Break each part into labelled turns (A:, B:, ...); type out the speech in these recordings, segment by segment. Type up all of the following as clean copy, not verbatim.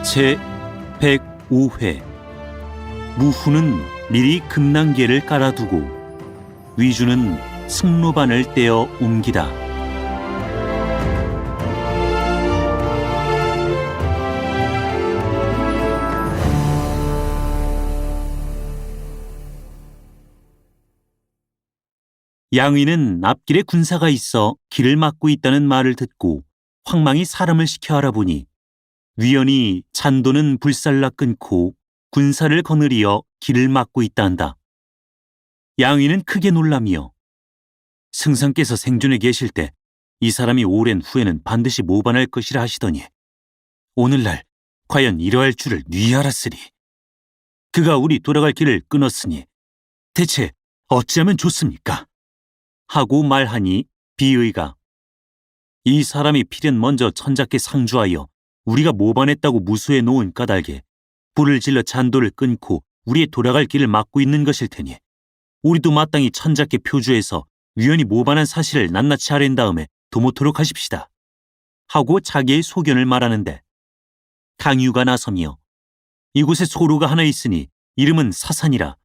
A: 제105회 무후는 미리 금난개를 깔아두고 위주는 승로반을 떼어 옮기다. 양의는 앞길에 군사가 있어 길을 막고 있다는 말을 듣고 황망히 사람을 시켜 알아보니 위연이 잔도는 불살라 끊고 군사를 거느리어 길을 막고 있다 한다. 양의는 크게 놀라며 승상께서 생존에 계실 때 이 사람이 오랜 후에는 반드시 모반할 것이라 하시더니 오늘날 과연 이러할 줄을 뉘 알았으리. 그가 우리 돌아갈 길을 끊었으니 대체 어찌하면 좋습니까? 하고 말하니 비의가 이 사람이 필연 먼저 천자께 상주하여 우리가 모반했다고 무수해 놓은 까닭에 불을 질러 잔도를 끊고 우리의 돌아갈 길을 막고 있는 것일 테니 우리도 마땅히 천자께 표주해서 위헌이 모반한 사실을 낱낱이 아랜 다음에 도모토록 하십시다. 하고 자기의 소견을 말하는데 강유가 나서며 이곳에 소로가 하나 있으니 이름은 사산이라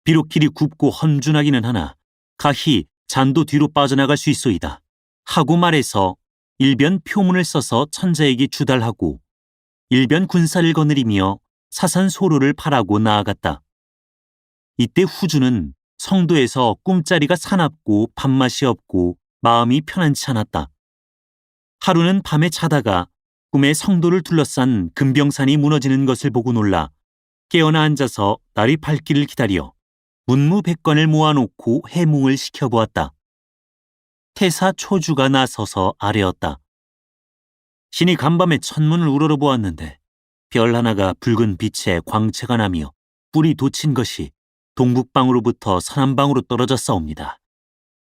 A: 비록 길이 굽고 험준하기는 하나 가히 잔도 뒤로 빠져나갈 수 있소이다. 하고 말해서 일변 표문을 써서 천자에게 주달하고 일변 군사를 거느리며 사산 소로를 파라고 나아갔다. 이때 후주는 성도에서 꿈자리가 사납고 밥맛이 없고 마음이 편안치 않았다. 하루는 밤에 자다가 꿈에 성도를 둘러싼 금병산이 무너지는 것을 보고 놀라 깨어나 앉아서 날이 밝기를 기다려 문무백관을 모아놓고 해몽을 시켜보았다. 태사 초주가 나서서 아뢰었다. 신이 간밤에 천문을 우러러보았는데 별 하나가 붉은 빛에 광채가 나며 뿔이 돋친 것이 동북방으로부터 서남방으로 떨어졌사옵니다.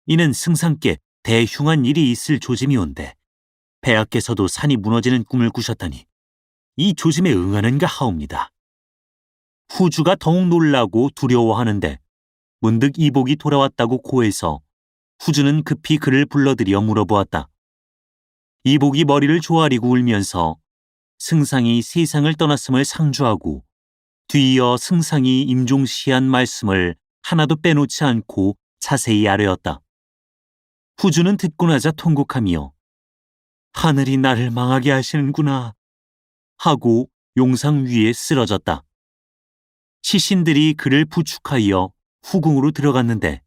A: 이는 승상께 대흉한 일이 있을 조짐이온데 폐하께서도 산이 무너지는 꿈을 꾸셨다니 이 조짐에 응하는가 하옵니다. 후주가 더욱 놀라고 두려워하는데 문득 이복이 돌아왔다고 고해서 후주는 급히 그를 불러들여 물어보았다. 이복이 머리를 조아리고 울면서 승상이 세상을 떠났음을 상주하고 뒤이어 승상이 임종시한 말씀을 하나도 빼놓지 않고 자세히 아뢰었다. 후주는 듣고 나자 통곡하며 하늘이 나를 망하게 하시는구나 하고 용상 위에 쓰러졌다. 시신들이 그를 부축하여 후궁으로 들어갔는데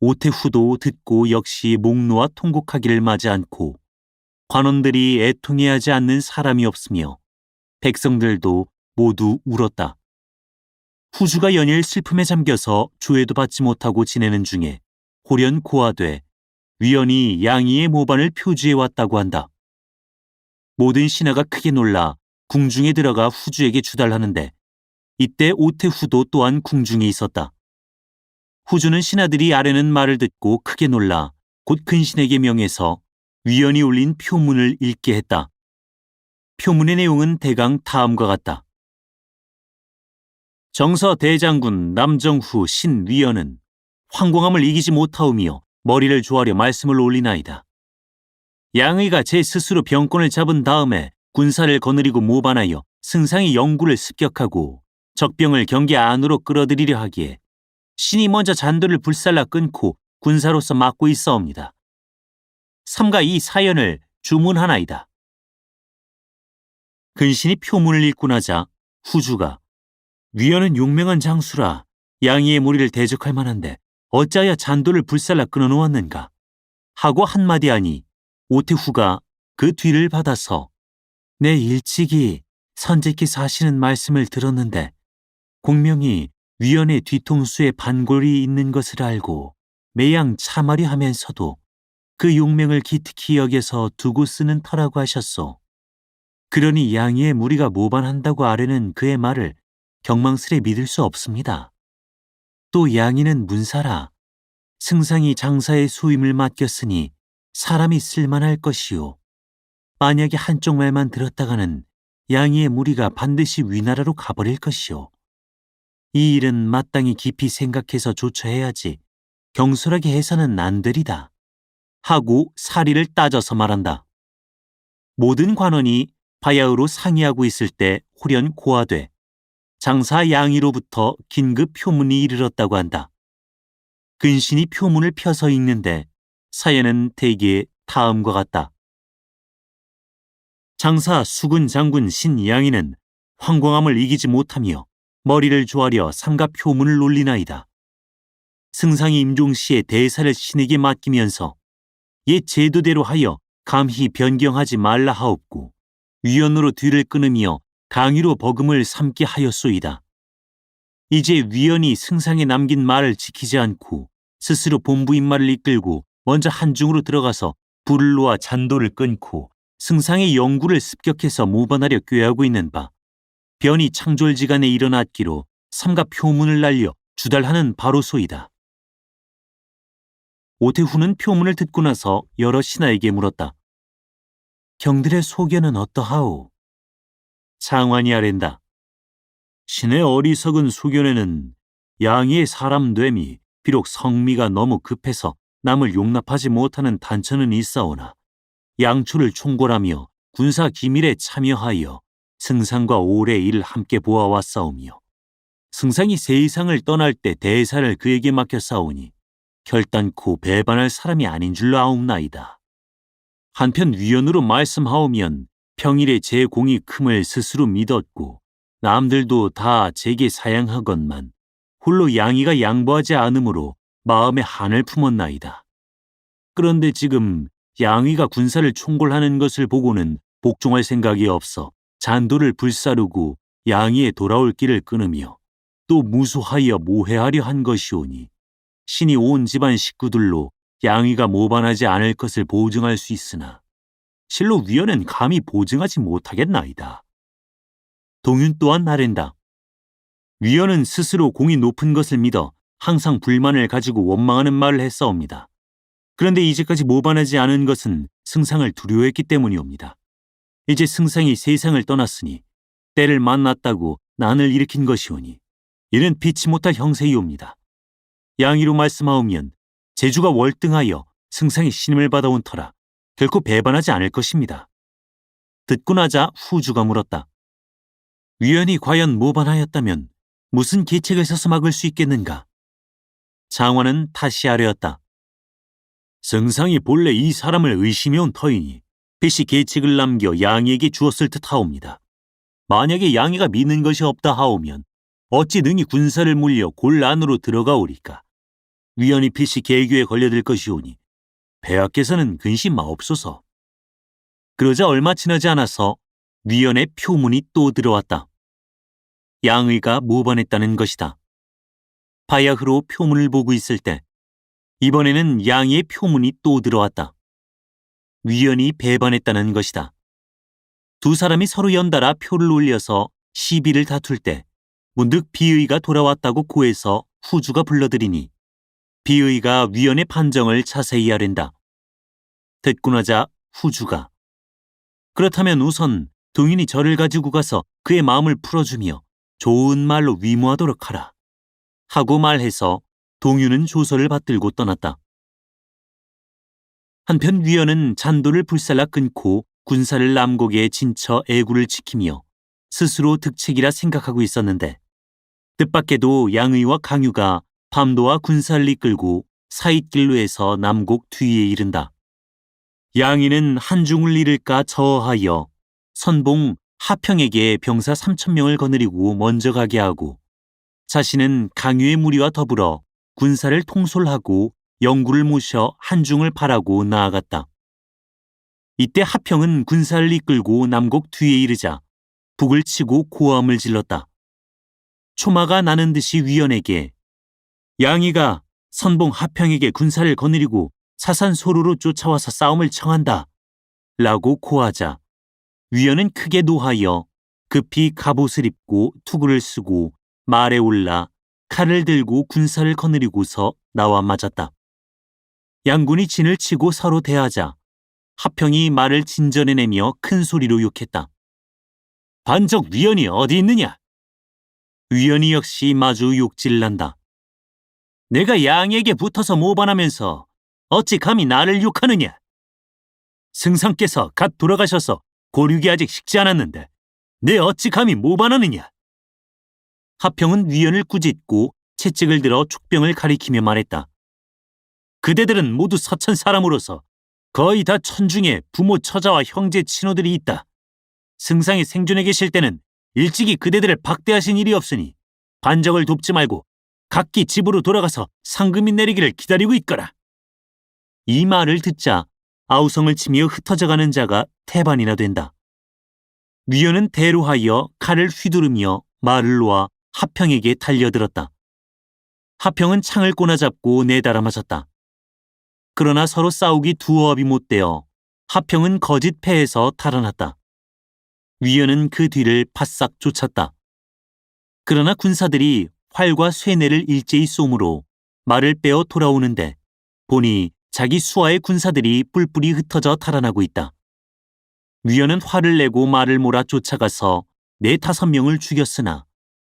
A: 오태후도 듣고 역시 목 놓아 통곡하기를 마지 않고 관원들이 애통해하지 않는 사람이 없으며 백성들도 모두 울었다. 후주가 연일 슬픔에 잠겨서 조회도 받지 못하고 지내는 중에 호련 고아돼 위연이 양의의 모반을 표주해 왔다고 한다. 모든 신하가 크게 놀라 궁중에 들어가 후주에게 주달하는데 이때 오태후도 또한 궁중에 있었다. 후주는 신하들이 아뢰는 말을 듣고 크게 놀라 곧 근신에게 명해서 위연이 올린 표문을 읽게 했다. 표문의 내용은 대강 다음과 같다. 정서 대장군 남정후 신위연은 황공함을 이기지 못하오며 머리를 조아려 말씀을 올리나이다. 양의가 제 스스로 병권을 잡은 다음에 군사를 거느리고 모반하여 승상의 영구를 습격하고 적병을 경계 안으로 끌어들이려 하기에 신이 먼저 잔도를 불살라 끊고 군사로서 막고 있사옵니다. 삼가 이 사연을 주문하나이다. 근신이 표문을 읽고 나자 후주가 위연은 용맹한 장수라 양의의 무리를 대적할 만한데 어찌하여 잔도를 불살라 끊어놓았는가 하고 한마디 하니 오태후가 그 뒤를 받아서 내 일찍이 선제께서 하시는 말씀을 들었는데 공명이 위연의 뒤통수에 반골이 있는 것을 알고 매양 참아리 하면서도 그 용맹을 기특히 여겨서 두고 쓰는 터라고 하셨소. 그러니 양의의 무리가 모반한다고 아뢰는 그의 말을 경망스레 믿을 수 없습니다. 또 양의는 문사라 승상이 장사의 소임을 맡겼으니 사람이 쓸만할 것이요. 만약에 한쪽 말만 들었다가는 양의의 무리가 반드시 위나라로 가버릴 것이요. 이 일은 마땅히 깊이 생각해서 조처해야지 경솔하게 해서는 안 되리다. 하고 사리를 따져서 말한다. 모든 관원이 바야흐로 상의하고 있을 때 홀연 고아돼 장사 양이로부터 긴급 표문이 이르렀다고 한다. 근신이 표문을 펴서 읽는데 사연은 대개 다음과 같다. 장사 수군 장군 신양이는 황광함을 이기지 못하며 머리를 조아려 삼가 표문을 놀리나이다. 승상이 임종시의 대사를 신에게 맡기면서 옛 제도대로 하여 감히 변경하지 말라 하옵고 위원으로 뒤를 끊으며 강의로 버금을 삼게 하였소이다. 이제 위원이 승상에 남긴 말을 지키지 않고 스스로 본부 인마를 이끌고 먼저 한중으로 들어가서 불을 놓아 잔도를 끊고 승상의 영구를 습격해서 모반하려 꾀하고 있는 바 변이 창졸지간에 일어났기로 삼가 표문을 날려 주달하는 바로소이다. 오태훈은 표문을 듣고 나서 여러 신하에게 물었다. 경들의 소견은 어떠하오? 장관이 아랜다. 신의 어리석은 소견에는 양의의 사람됨이 비록 성미가 너무 급해서 남을 용납하지 못하는 단처는 있사오나 양초를 총궐하며 군사 기밀에 참여하여 승상과 오래 일을 함께 보아왔사오며 승상이 세상을 떠날 때 대사를 그에게 맡겼사오니 결단코 배반할 사람이 아닌 줄로 아옵나이다. 한편 위원으로 말씀하오면 평일에 제 공이 큼을 스스로 믿었고 남들도 다 제게 사양하건만 홀로 양이가 양보하지 않으므로 마음에 한을 품었나이다. 그런데 지금 양이가 군사를 총궐하는 것을 보고는 복종할 생각이 없어 잔도를 불사르고 양이에 돌아올 길을 끊으며 또 무수하여 모해하려 한 것이오니 신이 온 집안 식구들로 양이가 모반하지 않을 것을 보증할 수 있으나 실로 위원은 감히 보증하지 못하겠나이다. 동윤 또한 나랜다. 위원은 스스로 공이 높은 것을 믿어 항상 불만을 가지고 원망하는 말을 했사옵니다. 그런데 이제까지 모반하지 않은 것은 승상을 두려워했기 때문이옵니다. 이제 승상이 세상을 떠났으니 때를 만났다고 난을 일으킨 것이오니 이는 피치 못할 형세이옵니다. 양의로 말씀하오면 제주가 월등하여 승상의 신임을 받아온 터라 결코 배반하지 않을 것입니다. 듣고 나자 후주가 물었다. 위원이 과연 모반하였다면 무슨 계책을 써서 막을 수 있겠는가? 장관은 다시 아뢰었다. 승상이 본래 이 사람을 의심해온 터이니 필시 계책을 남겨 양이에게 주었을 듯하옵니다. 만약에 양이가 믿는 것이 없다 하오면 어찌 능히 군사를 물려 골 안으로 들어가오리까? 위원이 필시 계교에 걸려들 것이오니 폐하께서는 근심 마옵소서. 그러자 얼마 지나지 않아서 위원의 표문이 또 들어왔다. 양의가 모반했다는 것이다. 바야흐로 표문을 보고 있을 때 이번에는 양의의 표문이 또 들어왔다. 위원이 배반했다는 것이다. 두 사람이 서로 연달아 표를 올려서 시비를 다툴 때 문득 비의가 돌아왔다고 고해서 후주가 불러들이니 비의가 위원의 판정을 자세히 아랜다. 듣고 나자 후주가 그렇다면 우선 동인이 저를 가지고 가서 그의 마음을 풀어주며 좋은 말로 위무하도록 하라 하고 말해서 동유는 조서를 받들고 떠났다. 한편 위원은 잔도를 불살라 끊고 군사를 남곡에 진처 애구를 지키며 스스로 득책이라 생각하고 있었는데 뜻밖에도 양의와 강유가 밤도와 군사를 이끌고 사잇길로 해서 남곡 뒤에 이른다. 양의는 한중을 잃을까 저하여 선봉 하평에게 병사 3,000명을 거느리고 먼저 가게 하고 자신은 강유의 무리와 더불어 군사를 통솔하고 영구를 모셔 한중을 바라고 나아갔다. 이때 하평은 군사를 이끌고 남곡 뒤에 이르자 북을 치고 고함을 질렀다. 초마가 나는 듯이 위원에게 양이가 선봉 하평에게 군사를 거느리고 사산소로로 쫓아와서 싸움을 청한다 라고 고하자 위원은 크게 노하여 급히 갑옷을 입고 투구를 쓰고 말에 올라 칼을 들고 군사를 거느리고서 나와 맞았다. 양군이 진을 치고 서로 대하자 하평이 말을 진전해내며 큰 소리로 욕했다. 반적 위원이 어디 있느냐? 위원이 역시 마주 욕질난다. 내가 양에게 붙어서 모반하면서 어찌 감히 나를 욕하느냐? 승상께서 갓 돌아가셔서 고륙이 아직 식지 않았는데 내 어찌 감히 모반하느냐. 하평은 위원을 꾸짖고 채찍을 들어 촉병을 가리키며 말했다. 그대들은 모두 서천 사람으로서 거의 다 천중에 부모 처자와 형제 친호들이 있다. 승상이 생존해 계실 때는 일찍이 그대들을 박대하신 일이 없으니 반적을 돕지 말고 각기 집으로 돌아가서 상금이 내리기를 기다리고 있거라. 이 말을 듣자 아우성을 치며 흩어져가는 자가 태반이나 된다. 위원은 대로하여 칼을 휘두르며 말을 놓아 하평에게 달려들었다. 하평은 창을 꼬나잡고 내달아 맞았다. 그러나 서로 싸우기 두어업이 못되어 하평은 거짓 패해서 달아났다. 위원은 그 뒤를 바싹 쫓았다. 그러나 군사들이 활과 쇠뇌를 일제히 쏘므로 말을 빼어 돌아오는데 보니 자기 수하의 군사들이 뿔뿔이 흩어져 달아나고 있다. 위원은 화를 내고 말을 몰아 쫓아가서 4~5명을 죽였으나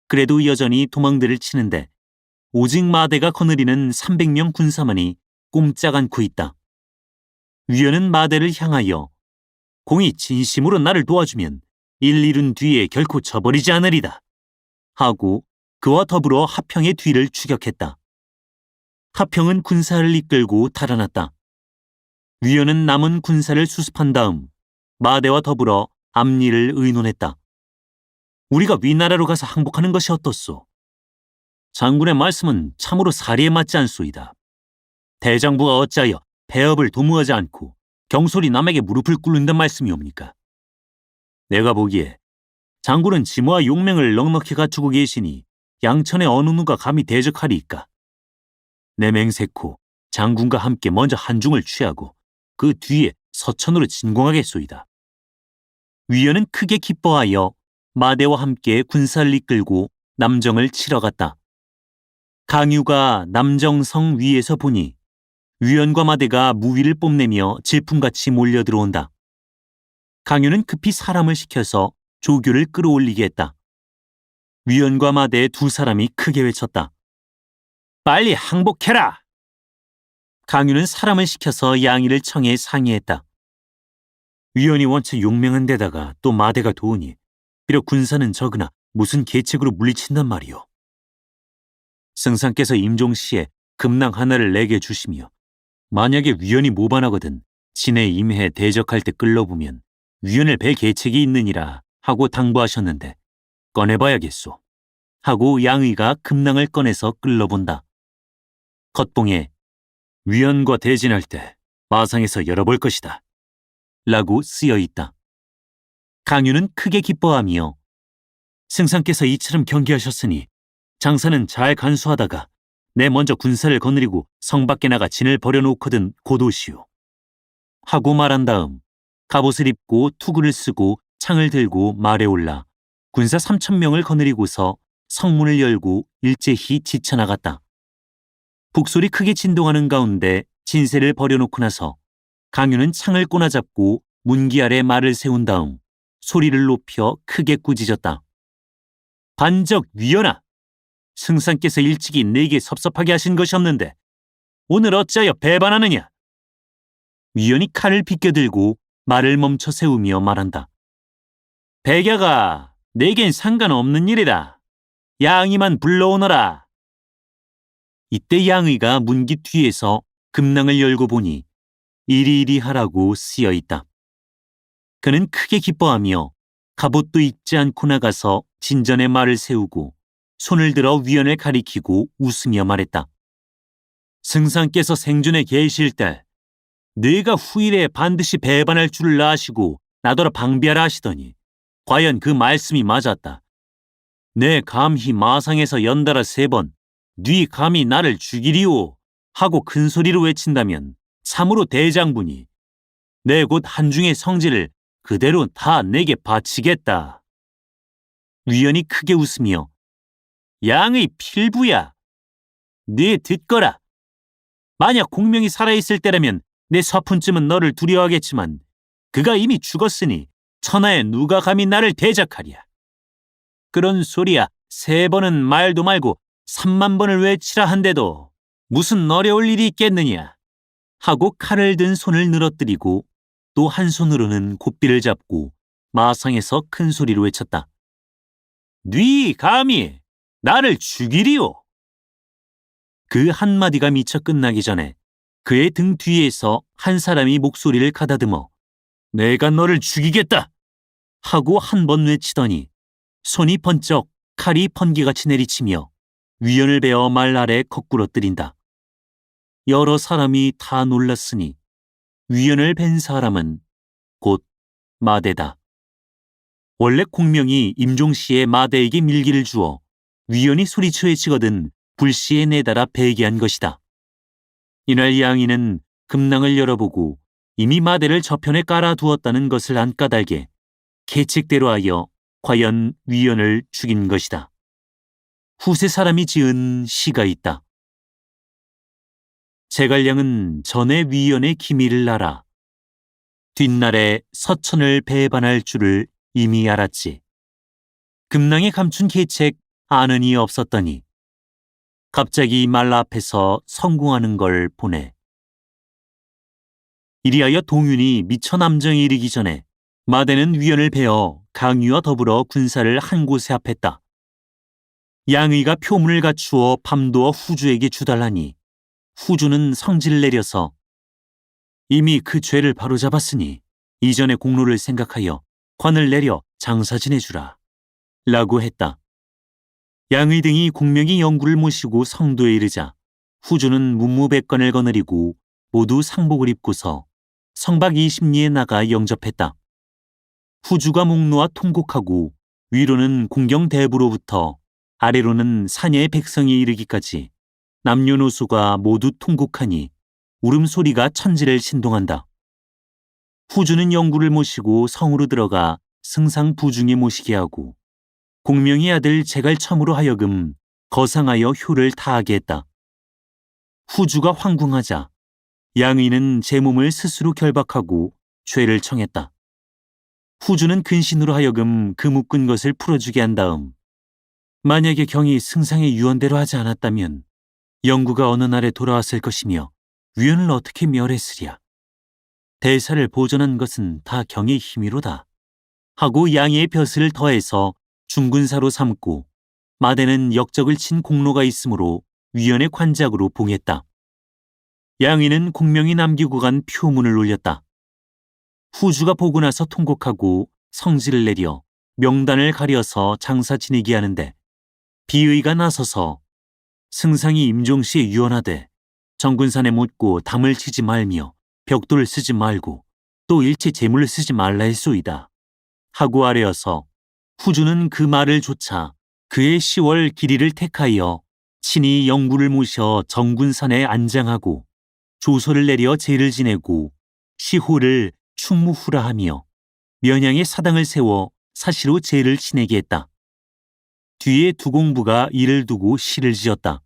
A: 그래도 여전히 도망들을 치는데 오직 마대가 거느리는 300명 군사만이 꼼짝 않고 있다. 위원은 마대를 향하여 공이 진심으로 나를 도와주면 일 이룬 뒤에 결코 져버리지 않으리다 하고 그와 더불어 하평의 뒤를 추격했다. 하평은 군사를 이끌고 달아났다. 위원은 남은 군사를 수습한 다음 마대와 더불어 앞일을 의논했다. 우리가 위나라로 가서 항복하는 것이 어떻소? 장군의 말씀은 참으로 사리에 맞지 않소이다. 대장부가 어찌하여 배업을 도모하지 않고 경솔히 남에게 무릎을 꿇는단 말씀이옵니까? 내가 보기에 장군은 지모와 용맹을 넉넉히 갖추고 계시니 양천의 어느 누가 감히 대적하리이까? 내 맹세코 장군과 함께 먼저 한중을 취하고 그 뒤에 서천으로 진공하겠소이다. 위원은 크게 기뻐하여 마대와 함께 군사를 이끌고 남정을 치러 갔다. 강유가 남정성 위에서 보니 위원과 마대가 무위를 뽐내며 질풍같이 몰려 들어온다. 강유는 급히 사람을 시켜서 조교를 끌어올리게 했다. 위원과 마대 두 사람이 크게 외쳤다. 빨리 항복해라! 강유는 사람을 시켜서 양의를 청해 상의했다. 위원이 원체 용맹한 데다가 또 마대가 도우니 비록 군사는 적으나 무슨 계책으로 물리친단 말이오. 승상께서 임종시에 금낭 하나를 내게 주시며 만약에 위원이 모반하거든 진에 임해 대적할 때 끌러보면 위원을 뵐 계책이 있느니라 하고 당부하셨는데 꺼내봐야겠소 하고 양의가 금낭을 꺼내서 끌러본다. 겉봉에 위원과 대진할 때 마상에서 열어볼 것이다 라고 쓰여있다. 강유는 크게 기뻐하며 승상께서 이처럼 경계하셨으니 장사는 잘 간수하다가 내 먼저 군사를 거느리고 성 밖에 나가 진을 버려놓거든 고도시오 하고 말한 다음 갑옷을 입고 투구를 쓰고 창을 들고 말에 올라 군사 3,000명을 거느리고서 성문을 열고 일제히 지쳐나갔다. 북소리 크게 진동하는 가운데 진세를 버려놓고 나서 강유는 창을 꼬나잡고 문기 아래 말을 세운 다음 소리를 높여 크게 꾸짖었다. 반적 위원아! 승상께서 일찍이 내게 섭섭하게 하신 것이 없는데 오늘 어찌하여 배반하느냐? 위원이 칼을 비껴들고 말을 멈춰 세우며 말한다. 백야가 내겐 상관없는 일이다. 양의만 불러오너라. 이때 양의가 문기 뒤에서 금낭을 열고 보니 이리이리 하라고 쓰여있다. 그는 크게 기뻐하며 갑옷도 입지 않고 나가서 진전에 말을 세우고 손을 들어 위원을 가리키고 웃으며 말했다. 승상께서 생존에 계실 때 네가 후일에 반드시 배반할 줄을 아시고 나더러 방비하라 하시더니 과연 그 말씀이 맞았다. 내 감히 마상에서 연달아 3번 네 감히 나를 죽이리오 하고 큰 소리로 외친다면 참으로 대장군이 내 곧 한중의 성질을 그대로 다 내게 바치겠다. 위원이 크게 웃으며 양의 필부야. 네 듣거라. 만약 공명이 살아있을 때라면 내 서푼쯤은 너를 두려워하겠지만 그가 이미 죽었으니 천하에 누가 감히 나를 대적하랴. 그런 소리야 3번은 말도 말고 3만 번을 외치라 한데도 무슨 어려울 일이 있겠느냐 하고 칼을 든 손을 늘어뜨리고 또 한 손으로는 곶비를 잡고 마상에서 큰 소리로 외쳤다. 네 감히 나를 죽이리오. 그 한마디가 미처 끝나기 전에 그의 등 뒤에서 한 사람이 목소리를 가다듬어 내가 너를 죽이겠다 하고 한 번 외치더니 손이 번쩍 칼이 번개같이 내리치며 위연을 베어 말 아래 거꾸로 뜨린다. 여러 사람이 다 놀랐으니 위연을 벤 사람은 곧 마대다. 원래 공명이 임종시에 마대에게 밀기를 주어 위연이 소리쳐 외치거든 불시에 내달아 베게 한 것이다. 이날 양이는 금낭을 열어보고 이미 마대를 저편에 깔아두었다는 것을 안 까닭에 계책대로 하여 과연 위연을 죽인 것이다. 후세 사람이 지은 시가 있다. 제갈량은 전에 위연의 기밀을 알아 뒷날에 서천을 배반할 줄을 이미 알았지. 금낭에 감춘 계책 아는 이 없었더니 갑자기 말 앞에서 성공하는 걸 보네. 이리하여 동윤이 미처 남정에 이르기 전에 마대는 위연을 베어 강유와 더불어 군사를 한 곳에 합했다. 양의가 표문을 갖추어 밤도어 후주에게 주달하니 후주는 성질을 내려서 이미 그 죄를 바로잡았으니 이전의 공로를 생각하여 관을 내려 장사 지내주라 라고 했다. 양의 등이 공명이 영구를 모시고 성도에 이르자 후주는 문무백관을 거느리고 모두 상복을 입고서 성박 20리에 나가 영접했다. 후주가 목놓아 통곡하고 위로는 공경대부로부터 아래로는 사녀의 백성이 이르기까지 남녀노소가 모두 통곡하니 울음소리가 천지를 신동한다. 후주는 영구를 모시고 성으로 들어가 승상 부중에 모시게 하고 공명의 아들 제갈첨으로 하여금 거상하여 효를 다하게 했다. 후주가 황궁하자 양의는 제 몸을 스스로 결박하고 죄를 청했다. 후주는 근신으로 하여금 그 묶은 것을 풀어주게 한 다음 만약에 경이 승상의 유언대로 하지 않았다면 영구가 어느 날에 돌아왔을 것이며 위헌을 어떻게 멸했으랴. 대사를 보존한 것은 다 경의 힘이로다 하고 양의의 벼슬을 더해서 중군사로 삼고 마대는 역적을 친 공로가 있으므로 위헌의 관작으로 봉했다. 양의는 공명이 남기고 간 표문을 올렸다. 후주가 보고 나서 통곡하고 성질을 내려 명단을 가려서 장사 지내게 하는데 비의가 나서서 승상이 임종시에 유언하되 정군산에 묻고 담을 치지 말며 벽돌을 쓰지 말고 또 일체 재물을 쓰지 말라 했소이다 하고 아뢰어서 후주는 그 말을 조차 그의 10월 길이를 택하여 친히 영구를 모셔 정군산에 안장하고 조서를 내려 제를 지내고 시호를 충무후라 하며 면양의 사당을 세워 사시로 제를 지내게 했다. 뒤에 두 공부가 이를 두고 시를 지었다.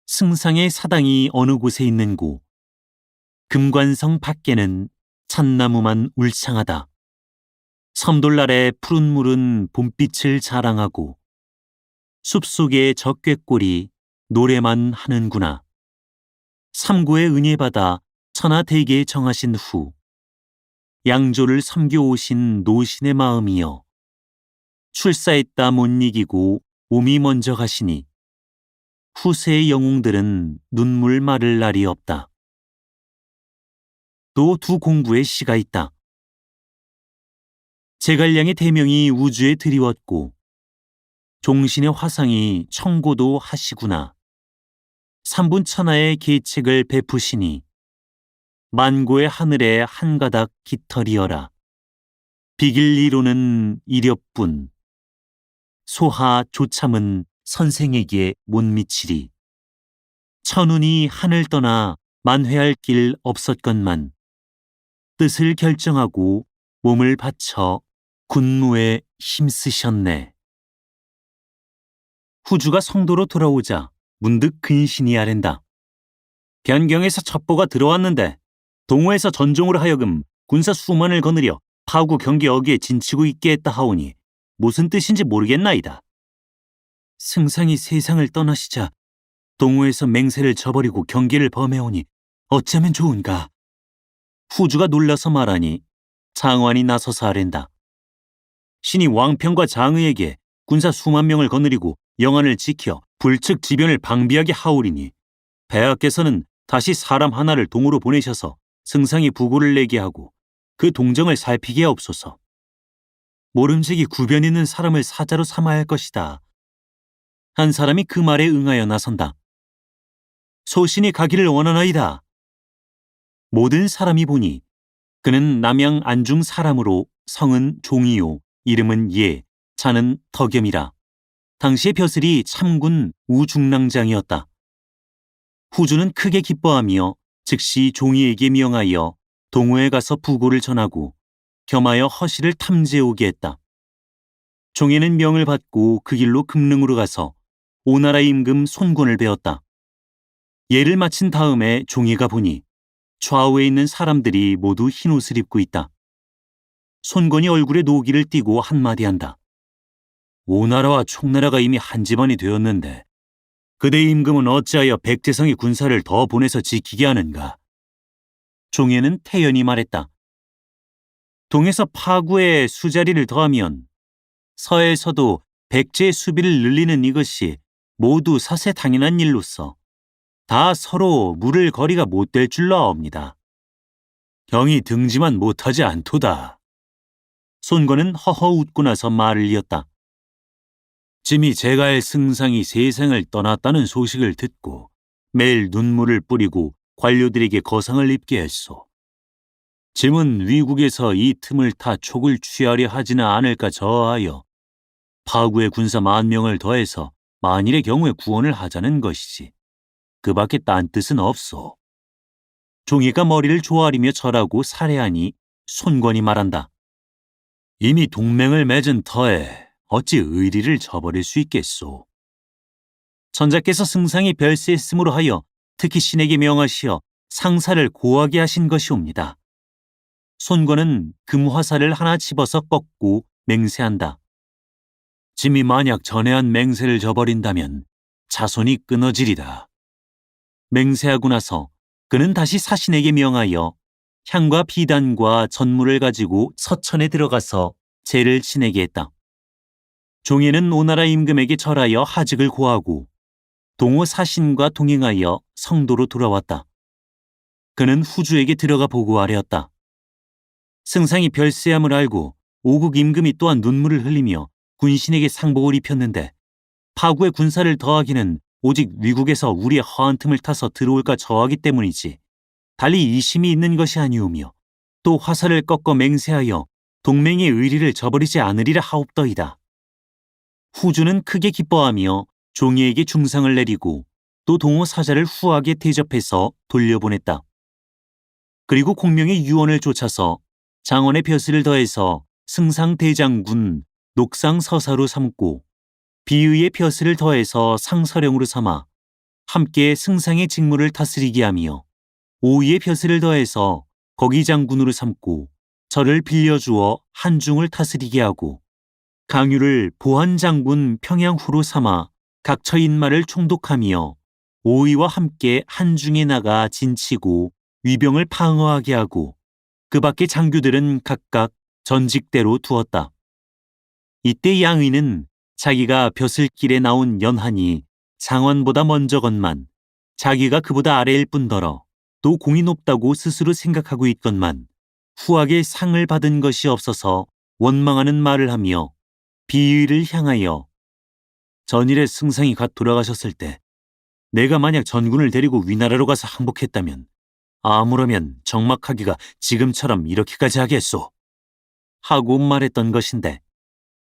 A: 승상의 사당이 어느 곳에 있는고 금관성 밖에는 참나무만 울창하다. 섬돌 아래 푸른 물은 봄빛을 자랑하고 숲속의 적괴골이 노래만 하는구나. 삼고의 은혜받아 천하대계에 정하신 후 양조를 섬겨오신 노신의 마음이여 출사했다 못 이기고 몸이 먼저 가시니 후세의 영웅들은 눈물 마를 날이 없다. 또 두 공부의 시가 있다. 제갈량의 대명이 우주에 드리웠고 종신의 화상이 청고도 하시구나. 삼분천하의 계책을 베푸시니 만고의 하늘에 한 가닥 깃털이여라. 비길리로는 이렵뿐 소하 조참은 선생에게 못 미치리. 천운이 하늘 떠나 만회할 길 없었건만 뜻을 결정하고 몸을 바쳐 군무에 힘쓰셨네. 후주가 성도로 돌아오자 문득 근신이 아랜다. 변경에서 첩보가 들어왔는데 동호에서 전종으로 하여금 군사 수만을 거느려 파구 경계 어귀에 진치고 있게 했다 하오니 무슨 뜻인지 모르겠나이다. 승상이 세상을 떠나시자 동호에서 맹세를 저버리고 경계를 범해오니 어쩌면 좋은가. 후주가 놀라서 말하니 장관이 나서서 아랜다. 신이 왕평과 장의에게 군사 수만 명을 거느리고 영안을 지켜 불측 지변을 방비하게 하오리니 폐하께서는 다시 사람 하나를 동으로 보내셔서 승상이 부고를 내게 하고 그 동정을 살피게 하옵소서. 모름지기 구변 있는 사람을 사자로 삼아야 할 것이다. 한 사람이 그 말에 응하여 나선다. 소신이 가기를 원하나이다. 모든 사람이 보니 그는 남양 안중 사람으로 성은 종이요 이름은 예, 자는 덕염이라. 당시의 벼슬이 참군 우중랑장이었다. 후주는 크게 기뻐하며 즉시 종이에게 명하여 동호에 가서 부고를 전하고 겸하여 허실을 탐지해 오게 했다. 종이는 명을 받고 그 길로 금릉으로 가서 오나라 임금 손권을 배웠다. 예를 마친 다음에 종이가 보니 좌우에 있는 사람들이 모두 흰옷을 입고 있다. 손권이 얼굴에 노기를 띠고 한마디 한다. 오나라와 총나라가 이미 한 집안이 되었는데 그대 임금은 어찌하여 백제성의 군사를 더 보내서 지키게 하는가? 종예는 태연히 말했다. 동에서 파구에 수자리를 더하면 서에서도 백제의 수비를 늘리는 이것이 모두 사세 당연한 일로서 다 서로 물을 거리가 못 될 줄로 아옵니다. 경이 등지만 못하지 않도다. 손권은 허허 웃고 나서 말을 이었다. 짐이 제갈 승상이 세상을 떠났다는 소식을 듣고 매일 눈물을 뿌리고 관료들에게 거상을 입게 했소. 짐은 위국에서 이 틈을 타 촉을 취하려 하지는 않을까 저하여 파구의 군사 10,000명을 더해서 만일의 경우에 구원을 하자는 것이지. 그 밖에 딴 뜻은 없소. 종이가 머리를 조아리며 절하고 살해하니 손권이 말한다. 이미 동맹을 맺은 터에 어찌 의리를 저버릴 수 있겠소. 천자께서 승상이 별세했음으로 하여 특히 신에게 명하시어 상사를 고하게 하신 것이옵니다. 손권은 금화살을 하나 집어서 꺾고 맹세한다. 짐이 만약 전해한 맹세를 저버린다면 자손이 끊어지리다. 맹세하고 나서 그는 다시 사신에게 명하여 향과 비단과 전물을 가지고 서천에 들어가서 제를 지내게 했다. 종예는 오나라 임금에게 절하여 하직을 고하고 동호 사신과 동행하여 성도로 돌아왔다. 그는 후주에게 들어가 보고하려었다. 승상이 별세함을 알고 오국 임금이 또한 눈물을 흘리며 군신에게 상복을 입혔는데 파구의 군사를 더하기는 오직 위국에서 우리의 허한 틈을 타서 들어올까 저하기 때문이지 달리 이심이 있는 것이 아니오며 또 화살을 꺾어 맹세하여 동맹의 의리를 저버리지 않으리라 하옵더이다. 후주는 크게 기뻐하며 종이에게 중상을 내리고 또 동호 사자를 후하게 대접해서 돌려보냈다. 그리고 공명의 유언을 쫓아서 장원의 벼슬을 더해서 승상대장군 녹상서사로 삼고 비의의 벼슬을 더해서 상서령으로 삼아 함께 승상의 직무를 다스리게 하며 오의의 벼슬을 더해서 거기장군으로 삼고 저를 빌려주어 한중을 다스리게 하고 강유를 보안장군 평양후로 삼아 각 처인마를 총독하며 오의와 함께 한중에 나가 진치고 위병을 방어하게 하고 그 밖의 장교들은 각각 전직대로 두었다. 이때 양의는 자기가 벼슬길에 나온 연한이 장원보다 먼저건만 자기가 그보다 아래일 뿐더러 또 공이 높다고 스스로 생각하고 있건만 후하게 상을 받은 것이 없어서 원망하는 말을 하며 비의를 향하여 전일에 승상이 갓 돌아가셨을 때 내가 만약 전군을 데리고 위나라로 가서 항복했다면 아무러면 정막하기가 지금처럼 이렇게까지 하겠소 하고 말했던 것인데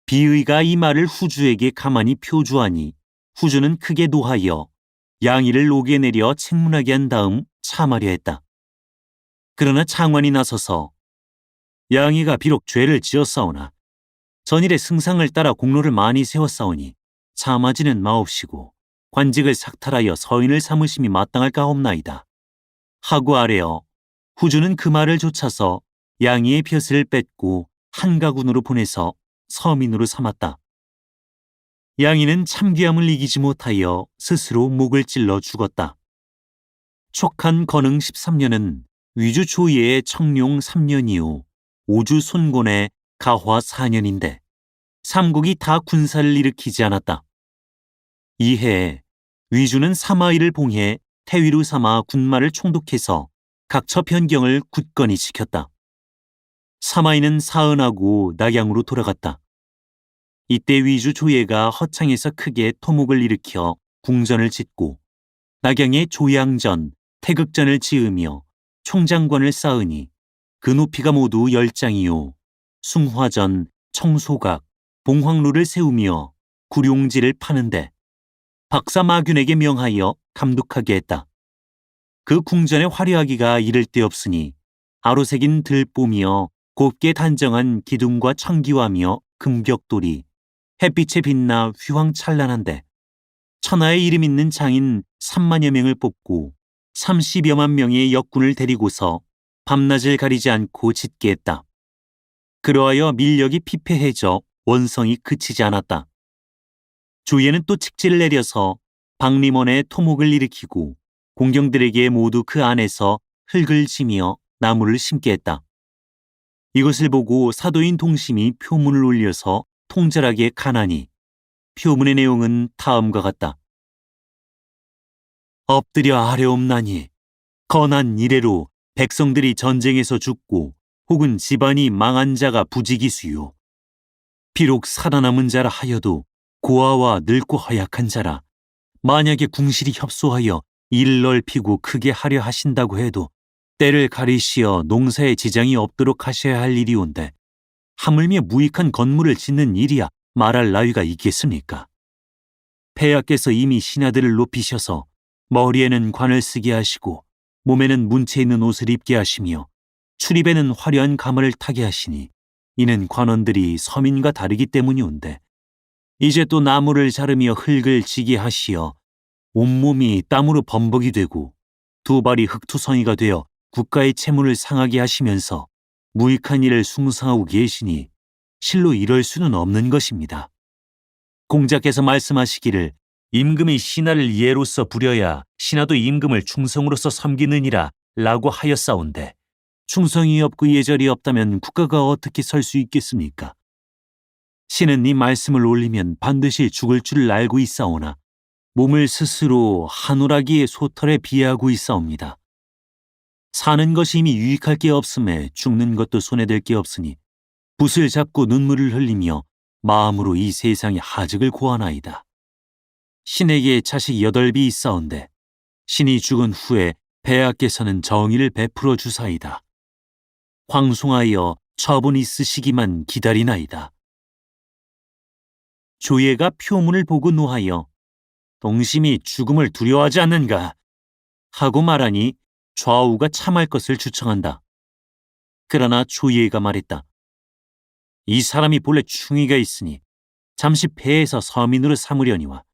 A: 비의가 이 말을 후주에게 가만히 표주하니 후주는 크게 노하여 양의를 옥에 내려 책문하게 한 다음 참하려 했다. 그러나 창관이 나서서 양의가 비록 죄를 지었사오나 전일의 승상을 따라 공로를 많이 세웠사오니 참하지는 마옵시고 관직을 삭탈하여 서인을 삼으심이 마땅할까옵나이다. 하고 아뢰어 후주는 그 말을 좇아서 양의의 벼슬을 뺏고 한가군으로 보내서 서민으로 삼았다. 양의는 참귀함을 이기지 못하여 스스로 목을 찔러 죽었다. 촉한 건흥 13년은 위주 조예의 청룡 3년 이후 오주 손곤의 가화 4년인데 삼국이 다 군사를 일으키지 않았다. 이해에 위주는 사마이를 봉해 태위로 삼아 군마를 총독해서 각처 변경을 굳건히 지켰다. 사마이는 사은하고 낙양으로 돌아갔다. 이때 위주 조예가 허창에서 크게 토목을 일으켜 궁전을 짓고 낙양에 조양전, 태극전을 지으며 총장관을 쌓으니 그 높이가 모두 10장이요. 숭화전, 청소각, 봉황루를 세우며 구룡지를 파는데 박사 마균에게 명하여 감독하게 했다. 그 궁전의 화려하기가 이를 데 없으니 아로새긴 들보며 곱게 단정한 기둥과 청기화며 금벽돌이 햇빛에 빛나 휘황찬란한데 천하에 이름 있는 장인 3만여 명을 뽑고 30여만 명의 역군을 데리고서 밤낮을 가리지 않고 짓게 했다. 그러하여 밀력이 피폐해져 원성이 그치지 않았다. 조예는 또 칙지를 내려서 박림원의 토목을 일으키고 공경들에게 모두 그 안에서 흙을 지며 나무를 심게 했다. 이것을 보고 사도인 동심이 표문을 올려서 통절하게 가나니 표문의 내용은 다음과 같다. 엎드려 아뢰옵나니 건한 이래로 백성들이 전쟁에서 죽고 혹은 집안이 망한 자가 부지기수요. 비록 살아남은 자라 하여도 고아와 늙고 허약한 자라 만약에 궁실이 협소하여 일을 넓히고 크게 하려 하신다고 해도 때를 가리시어 농사에 지장이 없도록 하셔야 할 일이온데 하물며 무익한 건물을 짓는 일이야 말할 나위가 있겠습니까? 폐하께서 이미 신하들을 높이셔서 머리에는 관을 쓰게 하시고 몸에는 문체 있는 옷을 입게 하시며 출입에는 화려한 가마를 타게 하시니 이는 관원들이 서민과 다르기 때문이온데 이제 또 나무를 자르며 흙을 지게 하시어 온몸이 땀으로 범벅이 되고 두 발이 흙투성이가 되어 국가의 채무를 상하게 하시면서 무익한 일을 숭상하고 계시니 실로 이럴 수는 없는 것입니다. 공자께서 말씀하시기를 임금이 신하를 예로서 부려야 신하도 임금을 충성으로서 섬기느니라 라고 하였사온데 충성이 없고 예절이 없다면 국가가 어떻게 설 수 있겠습니까? 신은 이 말씀을 올리면 반드시 죽을 줄 알고 있사오나 몸을 스스로 한오라기의 소털에 비하하고 있사옵니다. 사는 것이 이미 유익할 게 없음에 죽는 것도 손에 댈 게 없으니 붓을 잡고 눈물을 흘리며 마음으로 이 세상의 하직을 고하나이다. 신에게 자식 8이 있사온데 신이 죽은 후에 폐하께서는 정의를 베풀어 주사이다. 황송하여 처분 있으시기만 기다리나이다. 조예가 표문을 보고 노하여 동심이 죽음을 두려워하지 않는가 하고 말하니 좌우가 참할 것을 주청한다. 그러나 조예가 말했다. 이 사람이 본래 충의가 있으니 잠시 폐해서 서민으로 삼으려니와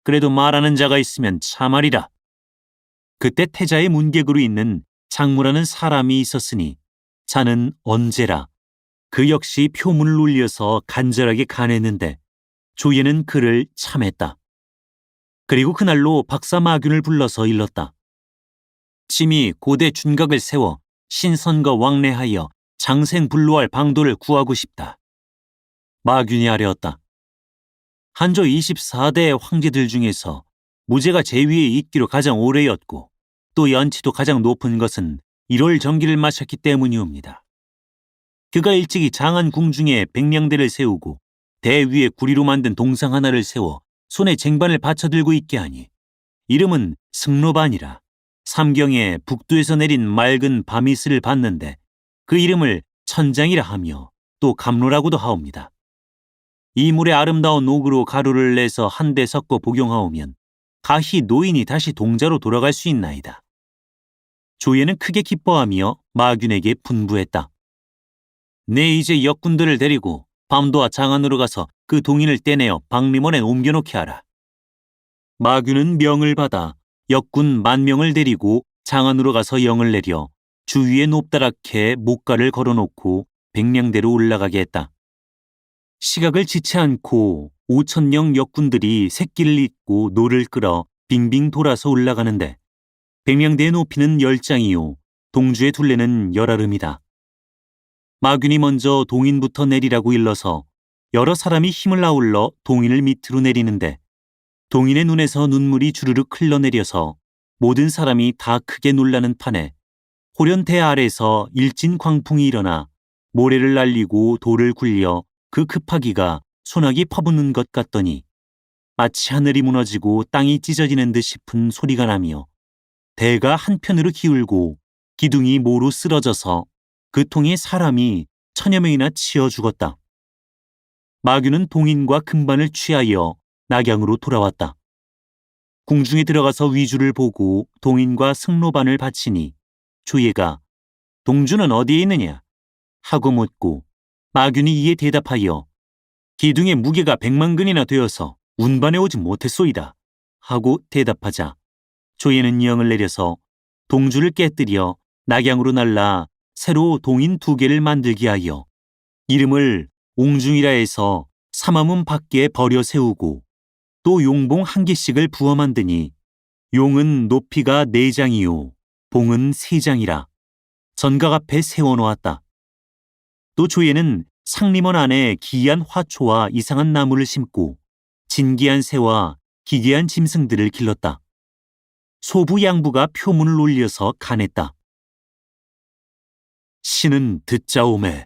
A: 그래도 말하는 자가 있으면 참하리라. 그때 태자의 문객으로 있는 장무라는 사람이 있었으니 자는 언제라 그 역시 표문을 울려서 간절하게 간했는데 조예는 그를 참했다. 그리고 그날로 박사 마균을 불러서 일렀다. 침이 고대 준각을 세워 신선과 왕래하여 장생불로할 방도를 구하고 싶다. 마균이 아뢰었다. 한조 24대의 황제들 중에서 무제가 제위에 있기로 가장 오래였고 또 연치도 가장 높은 것은 1월 정기를 마셨기 때문이옵니다. 그가 일찍이 장안 궁중에 백량대를 세우고 대 위에 구리로 만든 동상 하나를 세워 손에 쟁반을 받쳐들고 있게 하니 이름은 승로반이라 삼경에 북두에서 내린 맑은 밤이슬을 봤는데 그 이름을 천장이라 하며 또 감로라고도 하옵니다. 이 물에 아름다운 옥으로 가루를 내서 한데 섞어 복용하오면 가히 노인이 다시 동자로 돌아갈 수 있나이다. 조예는 크게 기뻐하며 마균에게 분부했다. 내 이제 역군들을 데리고 밤도와 장안으로 가서 그 동인을 떼내어 박림원에 옮겨놓게 하라. 마균은 명을 받아 역군 10,000명을 데리고 장안으로 가서 영을 내려 주위에 높다랗게 목가를 걸어놓고 백량대로 올라가게 했다. 시각을 지체 않고 5,000명 역군들이 새끼를 잇고 노를 끌어 빙빙 돌아서 올라가는데 백량대의 높이는 10장이요 동주의 둘레는 10아름이다. 마균이 먼저 동인부터 내리라고 일러서 여러 사람이 힘을 아울러 동인을 밑으로 내리는데 동인의 눈에서 눈물이 주르륵 흘러내려서 모든 사람이 다 크게 놀라는 판에 호련대 아래서 일진 광풍이 일어나 모래를 날리고 돌을 굴려 그 급하기가 소나기 퍼붓는 것 같더니 마치 하늘이 무너지고 땅이 찢어지는 듯 싶은 소리가 나며 대가 한편으로 기울고 기둥이 모로 쓰러져서 그 통에 사람이 1000여 명이나 치여 죽었다. 마귀는 동인과 금반을 취하여 낙양으로 돌아왔다. 궁중에 들어가서 위주를 보고 동인과 승로반을 바치니 조예가 동주는 어디에 있느냐 하고 묻고 마균이 이에 대답하여 기둥의 무게가 100만 근이나 되어서 운반해 오지 못했소이다 하고 대답하자 조예는 영을 내려서 동주를 깨뜨려 낙양으로 날라 새로 동인 2개를 만들게 하여 이름을 옹중이라 해서 삼화문 밖에 버려 세우고 또 용봉 1개씩을 부어 만드니 용은 높이가 4장이요 봉은 3장이라 전각 앞에 세워놓았다. 또 조예는 상림원 안에 기이한 화초와 이상한 나무를 심고 진기한 새와 기괴한 짐승들을 길렀다. 소부 양부가 표문을 올려서 간했다. 신은 듣자오매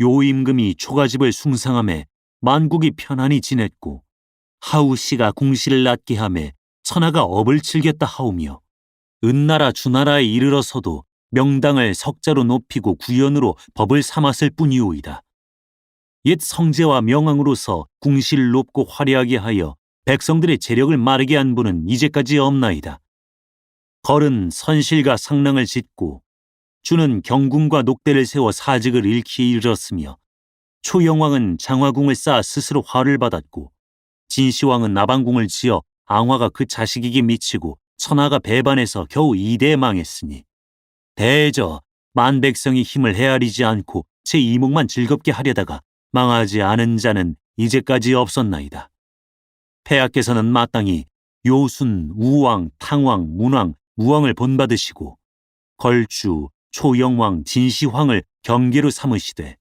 A: 요 임금이 초가집을 숭상함에 만국이 편안히 지냈고 하우씨가 궁시를 낮게 하매 천하가 업을 즐겼다 하오며 은나라 주나라에 이르러서도 명당을 석자로 높이고 구연으로 법을 삼았을 뿐이오이다. 옛 성제와 명왕으로서 궁시를 높고 화려하게 하여 백성들의 재력을 마르게 한 분은 이제까지 없나이다. 걸은 선실과 상랑을 짓고 주는 경궁과 녹대를 세워 사직을 잃기 이르렀으며 초영왕은 장화궁을 쌓아 스스로 화를 받았고 진시황은 나방궁을 지어 앙화가 그 자식에게 미치고 천하가 배반해서 겨우 이대에 망했으니 대저 만백성이 힘을 헤아리지 않고 제 이목만 즐겁게 하려다가 망하지 않은 자는 이제까지 없었나이다. 폐하께서는 마땅히 요순, 우왕, 탕왕, 문왕, 무왕을 본받으시고 걸주, 초영왕, 진시황을 경계로 삼으시되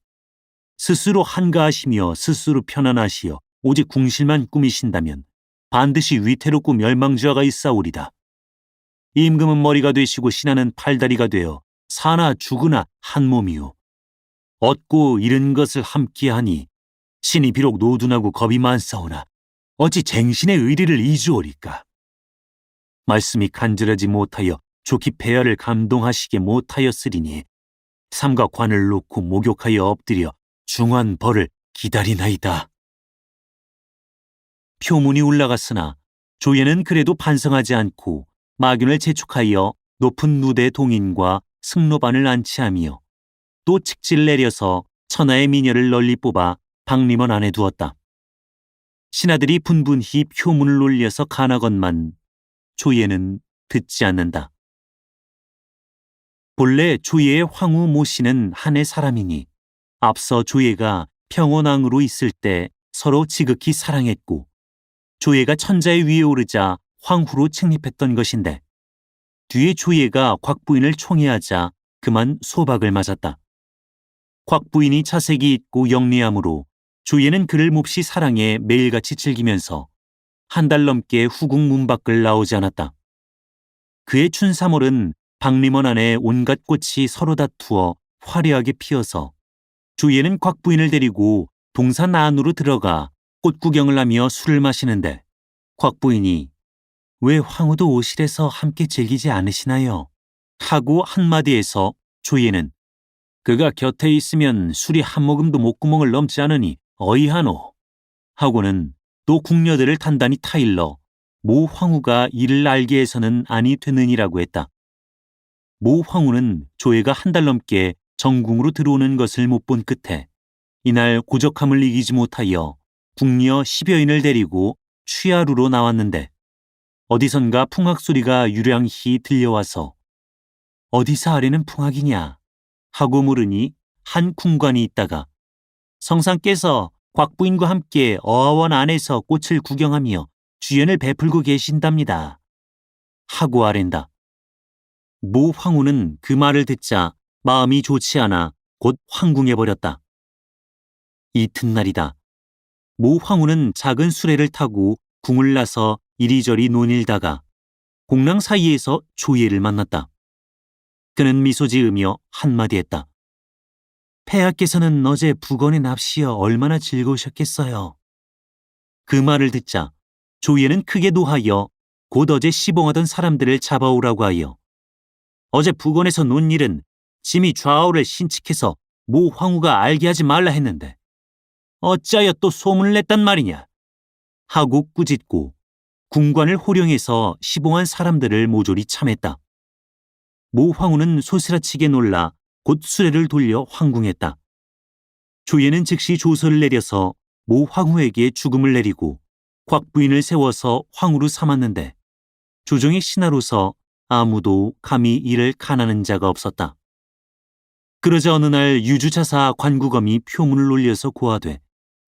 A: 스스로 한가하시며 스스로 편안하시어 오직 궁실만 꾸미신다면 반드시 위태롭고 멸망주화가 있사오리다. 임금은 머리가 되시고 신하는 팔다리가 되어 사나 죽으나 한 몸이요. 얻고 잃은 것을 함께하니 신이 비록 노둔하고 겁이 많사오나 어찌 쟁신의 의리를 이주오리까. 말씀이 간절하지 못하여 좋기 폐하를 감동하시게 못하였으리니 삼가 관을 놓고 목욕하여 엎드려 중한 벌을 기다리나이다. 표문이 올라갔으나 조예는 그래도 반성하지 않고 마균을 재촉하여 높은 누대 동인과 승로반을 안치하며 또 칙지를 내려서 천하의 미녀를 널리 뽑아 박림원 안에 두었다. 신하들이 분분히 표문을 올려서 간하건만 조예는 듣지 않는다. 본래 조예의 황후 모씨는 한해 사람이니 앞서 조예가 평원왕으로 있을 때 서로 지극히 사랑했고 조예가 천자의 위에 오르자 황후로 책립했던 것인데 뒤에 조예가 곽부인을 총애하자 그만 소박을 맞았다. 곽부인이 자색이 있고 영리하므로 조예는 그를 몹시 사랑해 매일같이 즐기면서 한 달 넘게 후궁 문 밖을 나오지 않았다. 그의 춘삼월은 박림원 안에 온갖 꽃이 서로 다투어 화려하게 피어서 조예는 곽부인을 데리고 동산 안으로 들어가 꽃 구경을 하며 술을 마시는데 곽부인이 왜 황후도 오실에서 함께 즐기지 않으시나요? 하고 한마디에서 조예는 그가 곁에 있으면 술이 한 모금도 목구멍을 넘지 않으니 어이하노 하고는 또 궁녀들을 단단히 타일러 모 황후가 이를 알게 해서는 아니 되느니라고 했다. 모 황후는 조예가 한 달 넘게 정궁으로 들어오는 것을 못 본 끝에 이날 고적함을 이기지 못하여 궁녀 10여인을 데리고 취하루로 나왔는데 어디선가 풍악 소리가 유량히 들려와서 어디서 아래는 풍악이냐 하고 물으니 한 궁관이 있다가 성상께서 곽부인과 함께 어하원 안에서 꽃을 구경하며 주연을 베풀고 계신답니다 하고 아랜다. 모 황후는 그 말을 듣자 마음이 좋지 않아 곧 황궁해버렸다. 이튿날이다. 모 황후는 작은 수레를 타고 궁을 나서 이리저리 논일다가 공랑 사이에서 조예를 만났다. 그는 미소 지으며 한마디 했다. 폐하께서는 어제 북원의 납시여 얼마나 즐거우셨겠어요. 그 말을 듣자 조예는 크게 노하여 곧 어제 시봉하던 사람들을 잡아오라고 하여 어제 북원에서 논 일은 짐이 좌우를 신칙해서 모 황후가 알게 하지 말라 했는데 어찌하여 또 소문을 냈단 말이냐 하고 꾸짖고 궁관을 호령해서 시봉한 사람들을 모조리 참했다. 모 황후는 소스라치게 놀라 곧 수레를 돌려 황궁했다. 조예는 즉시 조서를 내려서 모 황후에게 죽음을 내리고 곽 부인을 세워서 황후로 삼았는데 조정의 신하로서 아무도 감히 이를 간하는 자가 없었다. 그러자 어느 날 유주차사 관구검이 표문을 올려서 고하되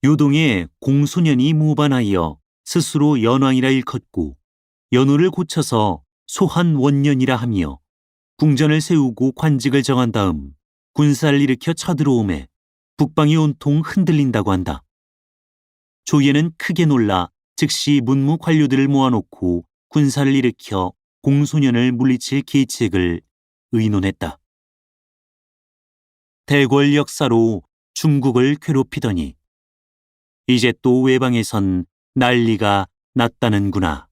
A: 요동에 공소년이 모반하여 스스로 연왕이라 일컫고 연호를 고쳐서 소한원년이라 하며 궁전을 세우고 관직을 정한 다음 군사를 일으켜 쳐들어오매 북방이 온통 흔들린다고 한다. 조예는 크게 놀라 즉시 문무 관료들을 모아놓고 군사를 일으켜 공소년을 물리칠 계책을 의논했다. 대궐 역사로 중국을 괴롭히더니 이제 또 외방에선 난리가 났다는구나.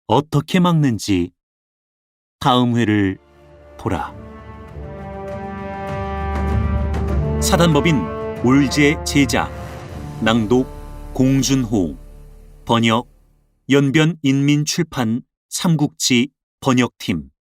A: 어떻게 막는지 다음 회를 보라. 사단법인 올제 제작, 낭독 공준호, 번역 연변인민출판 삼국지 번역팀.